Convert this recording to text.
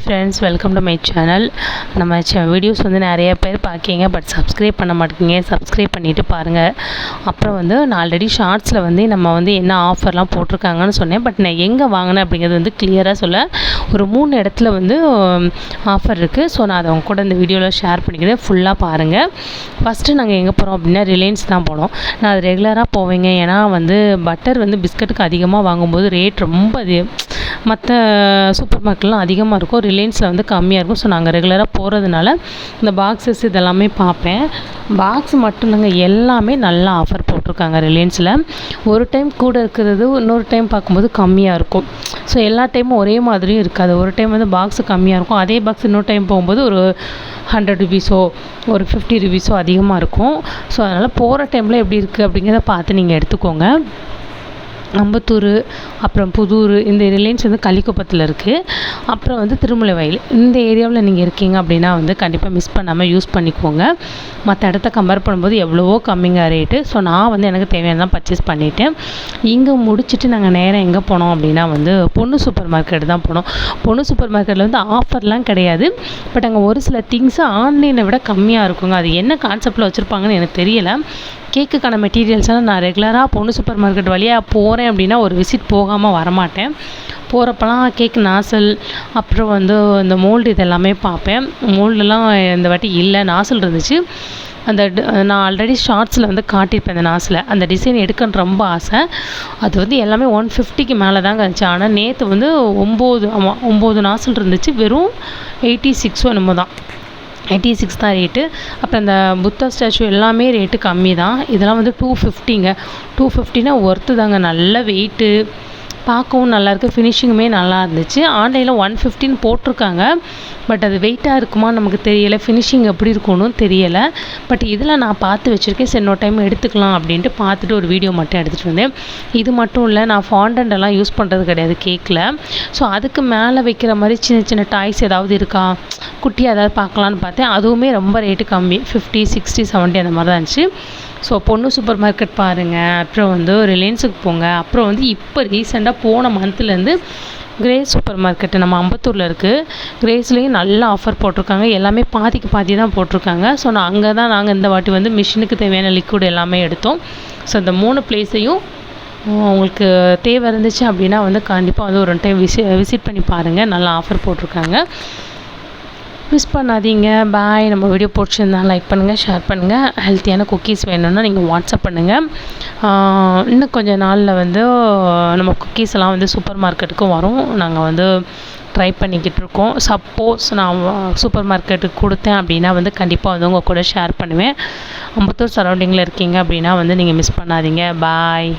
Friends, welcome to my channel. நம்ம videos வந்து நிறைய பேர் பார்க்கிங்க, பட் சப்ஸ்கிரைப் பண்ண மாட்டேங்கிங்க. சப்ஸ்கிரைப் பண்ணிவிட்டு பாருங்கள். அப்புறம் வந்து நான் ஆல்ரெடி ஷார்ட்ஸில் வந்து நம்ம வந்து என்ன ஆஃபர்லாம் போட்டிருக்காங்கன்னு சொன்னேன். பட் நான் எங்கே வாங்கினேன் அப்படிங்கிறது வந்து கிளியராக சொல்ல, ஒரு 3 இடத்துல வந்து ஆஃபர் இருக்குது. ஸோ நான் அதை அவங்க கூட இந்த வீடியோவில் ஷேர் பண்ணிக்கிறேன். ஃபுல்லாக பாருங்கள். ஃபஸ்ட்டு நாங்கள் எங்கே போகிறோம் அப்படின்னா ரிலையன்ஸ் தான் போனோம். நான் அது ரெகுலராக போவேங்க. ஏன்னா வந்து பட்டர் வந்து பிஸ்கட்டுக்கு அதிகமாக வாங்கும்போது ரேட் ரொம்ப மற்ற சூப்பர் மார்க்கெட்லாம் அதிகமாக இருக்கும், ரிலையன்ஸில் வந்து கம்மியாக இருக்கும். ஸோ நாங்கள் ரெகுலராக போகிறதுனால இந்த பாக்ஸஸ் இதெல்லாமே பார்ப்பேன். பாக்ஸ் மட்டும் இல்லைங்க, எல்லாமே நல்லா ஆஃபர் போட்டிருக்காங்க ரிலையன்ஸில். ஒரு டைம் கூட இருக்கிறது இன்னொரு டைம் பார்க்கும்போது கம்மியாக இருக்கும். ஸோ எல்லா டைமும் ஒரே மாதிரியும் இருக்காது. ஒரு டைம் வந்து பாக்ஸு கம்மியாக இருக்கும், அதே பாக்ஸ் இன்னொரு டைம் போகும்போது ஒரு 100 ருபீஸோ ஒரு 50 ருபீஸோ அதிகமாக இருக்கும். ஸோ அதனால் போகிற டைமில் எப்படி இருக்குது அப்படிங்கிறத பார்த்து நீங்கள் எடுத்துக்கோங்க. அம்பத்தூர், அப்புறம் புதூர், இந்த ரிலையன்ஸ் வந்து கள்ளிக்குப்பத்தில் இருக்குது. அப்புறம் வந்து திருமலைவயல், இந்த ஏரியாவில் நீங்கள் இருக்கீங்க அப்படின்னா வந்து கண்டிப்பாக மிஸ் பண்ணாமல் யூஸ் பண்ணிக்கோங்க. மற்ற இடத்த கம்பேர் பண்ணும்போது எவ்வளவோ கம்மிங்க ரேட்டு. ஸோ நான் வந்து எனக்கு தேவையானதான் பர்ச்சேஸ் பண்ணிவிட்டேன். இங்கே முடிச்சுட்டு நாங்கள் நேராக எங்கே போனோம் அப்படின்னா வந்து பொண்ணு சூப்பர் மார்க்கெட் தான் போனோம். பொண்ணு சூப்பர் மார்க்கெட்டில் வந்து ஆஃபர்லாம் கிடையாது, பட் அங்கே ஒரு சில திங்ஸு ஆன்லைனை விட கம்மியாக இருக்குங்க. அது என்ன கான்செப்டில் வச்சுருப்பாங்கன்னு எனக்கு தெரியலை. கேக்குக்கான மெட்டீரியல்ஸ்லாம் நான் ரெகுலராக பொண்ணு சூப்பர் மார்க்கெட் வழியாக போகிறேன் அப்படின்னா ஒரு விசிட் போகாமல் வரமாட்டேன். போகிறப்பெல்லாம் கேக் நாசல், அப்புறம் வந்து இந்த மோல்டு இதெல்லாமே பார்ப்பேன். மோல்டெல்லாம் இந்த வாட்டி இல்லை, நாசல் இருந்துச்சு. நான் ஆல்ரெடி ஷார்ட்ஸில் வந்து காட்டியிருப்பேன் அந்த நாசில். அந்த டிசைன் எடுக்கணுன்னு ரொம்ப ஆசை. அது வந்து எல்லாமே 150க்கு மேலே தாங்க இருந்துச்சு. ஆனால் நேற்று வந்து 9 நாசல் இருந்துச்சு. வெறும் 86 என்னமோ தான், 86 தான் ரேட்டு. அப்புறம் அந்த புத்தா ஸ்டாச்சு எல்லாமே ரேட்டு கம்மி தான். இதெல்லாம் வந்து 250ங்க. 250னா ஒர்த்து தாங்க. நல்ல வெயிட்டு, பார்க்கவும் நல்லாயிருக்கு, ஃபினிஷிங்குமே நல்லா இருந்துச்சு. ஆன்லைனில் 150ன்னு போட்டிருக்காங்க, பட் அது வெயிட்டாக இருக்குமா நமக்கு தெரியலை, ஃபினிஷிங் எப்படி இருக்கும்னு தெரியலை. பட் இதில் நான் பார்த்து வச்சுருக்கேன். சரி இன்னொரு டைம் எடுத்துக்கலாம் அப்படின்ட்டு பார்த்துட்டு ஒரு வீடியோ மட்டும் எடுத்துகிட்டு வந்தேன். இது மட்டும் இல்லை, நான் ஃபாண்டன்டெல்லாம் யூஸ் பண்ணுறது கிடையாது கேக்கில். ஸோ அதுக்கு மேலே வைக்கிற மாதிரி சின்ன சின்ன டாய்ஸ் ஏதாவது இருக்கா, குட்டியாக ஏதாவது பார்க்கலான்னு பார்த்தேன். அதுவுமே ரொம்ப ரேட்டு கம்மி, 50, 60, 70 அந்த மாதிரி தான் இருந்துச்சு. ஸோ பொண்ணு சூப்பர் மார்க்கெட் பாருங்கள். அப்புறம் வந்து ரிலையன்ஸுக்கு போங்க. அப்புறம் வந்து இப்போ ரீசெண்டாக போன மந்த்லேருந்து கிரேஸ் சூப்பர் மார்க்கெட்டு நம்ம அம்பத்தூரில் இருக்குது. கிரேஸ்லேயும் நல்ல ஆஃபர் போட்டிருக்காங்க. எல்லாமே பாதிக்கு பாதி தான் போட்டிருக்காங்க. ஸோ நான் அங்கே தான் நாங்கள் இந்த வாட்டி வந்து மிஷினுக்கு தேவையான லிக்விட் எல்லாமே எடுத்தோம். ஸோ இந்த 3 பிளேஸையும் உங்களுக்கு தேவை இருந்துச்சு அப்படின்னா வந்து கண்டிப்பாக வந்து ஒரு டைம் விசிட் பண்ணி பாருங்கள். நல்ல ஆஃபர் போட்டிருக்காங்க, மிஸ் பண்ணாதீங்க. பாய். நம்ம வீடியோ பிடிச்சிருந்தா லைக் பண்ணுங்கள், ஷேர் பண்ணுங்கள். ஹெல்த்தியான குக்கீஸ் வேணும்னா நீங்கள் வாட்ஸ்அப் பண்ணுங்கள். இன்னும் கொஞ்சம் நாளில் வந்து நம்ம குக்கீஸ் எல்லாம் வந்து சூப்பர் மார்க்கெட்டுக்கும் வரும். நாங்கள் வந்து ட்ரை பண்ணிக்கிட்டு இருக்கோம். சப்போஸ் நான் சூப்பர் மார்க்கெட்டுக்கு கொடுத்தேன் அப்படின்னா வந்து கண்டிப்பாக வந்து உங்கள் கூட ஷேர் பண்ணுவேன். அம்பத்தூர் சரௌண்டிங்கில் இருக்கீங்க அப்படின்னா வந்து நீங்கள் மிஸ் பண்ணாதீங்க. பாய்.